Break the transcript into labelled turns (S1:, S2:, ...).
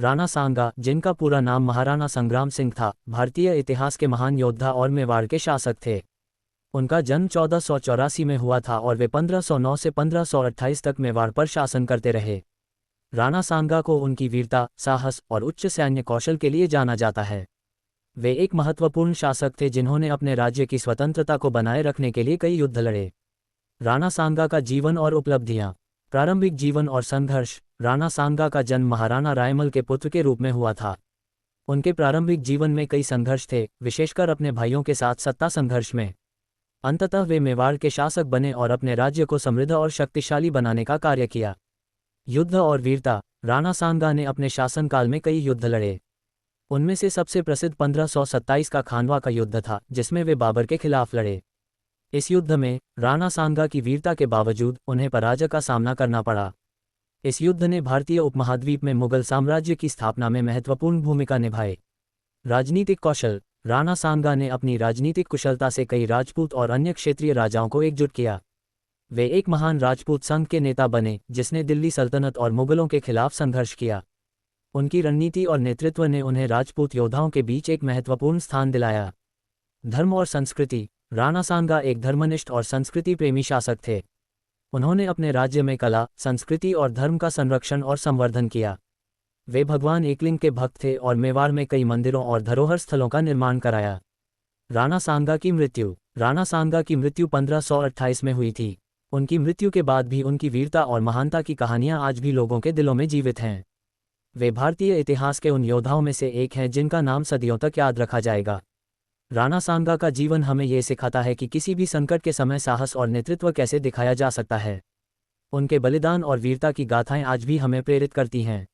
S1: राणा सांगा, जिनका पूरा नाम महाराणा संग्राम सिंह था, भारतीय इतिहास के महान योद्धा और मेवाड़ के शासक थे। उनका जन्म 1484 में हुआ था और वे 1509 से 1528 तक मेवाड़ पर शासन करते रहे। राणा सांगा को उनकी वीरता, साहस और उच्च सैन्य कौशल के लिए जाना जाता है। वे एक महत्वपूर्ण शासक थे जिन्होंने अपने राज्य की स्वतंत्रता को बनाए रखने के लिए कई युद्ध लड़े। राणा सांगा का जीवन और उपलब्धियां। प्रारंभिक जीवन और संघर्ष। राणा सांगा का जन्म महाराणा रायमल के पुत्र के रूप में हुआ था। उनके प्रारंभिक जीवन में कई संघर्ष थे, विशेषकर अपने भाइयों के साथ सत्ता संघर्ष में। अंततः वे मेवाड़ के शासक बने और अपने राज्य को समृद्ध और शक्तिशाली बनाने का कार्य किया। युद्ध और वीरता। राणा सांगा ने अपने शासनकाल में कई युद्ध लड़े। उनमें से सबसे प्रसिद्ध 1527 का खानवा का युद्ध था, जिसमें वे बाबर के खिलाफ लड़े। इस युद्ध में राणा सांगा की वीरता के बावजूद उन्हें पराजय का सामना करना पड़ा। इस युद्ध ने भारतीय उपमहाद्वीप में मुगल साम्राज्य की स्थापना में महत्वपूर्ण भूमिका निभाई। राजनीतिक कौशल। राणा सांगा ने अपनी राजनीतिक कुशलता से कई राजपूत और अन्य क्षेत्रीय राजाओं को एकजुट किया। वे एक महान राजपूत संघ के नेता बने, जिसने दिल्ली सल्तनत और मुगलों के खिलाफ संघर्ष किया। उनकी रणनीति और नेतृत्व ने उन्हें राजपूत योद्धाओं के बीच एक महत्वपूर्ण स्थान दिलाया। धर्म और संस्कृति। राणा सांगा एक धर्मनिष्ठ और संस्कृति प्रेमी शासक थे। उन्होंने अपने राज्य में कला, संस्कृति और धर्म का संरक्षण और संवर्धन किया। वे भगवान एकलिंग के भक्त थे और मेवाड़ में कई मंदिरों और धरोहर स्थलों का निर्माण कराया। राणा सांगा की मृत्यु। राणा सांगा की मृत्यु 1528 में हुई थी। उनकी मृत्यु के बाद भी उनकी वीरता और महानता की कहानियां आज भी लोगों के दिलों में जीवित हैं। वे भारतीय इतिहास के उन योद्धाओं में से एक हैं जिनका नाम सदियों तक याद रखा जाएगा। राणा सांगा का जीवन हमें ये सिखाता है कि किसी भी संकट के समय साहस और नेतृत्व कैसे दिखाया जा सकता है। उनके बलिदान और वीरता की गाथाएं आज भी हमें प्रेरित करती हैं।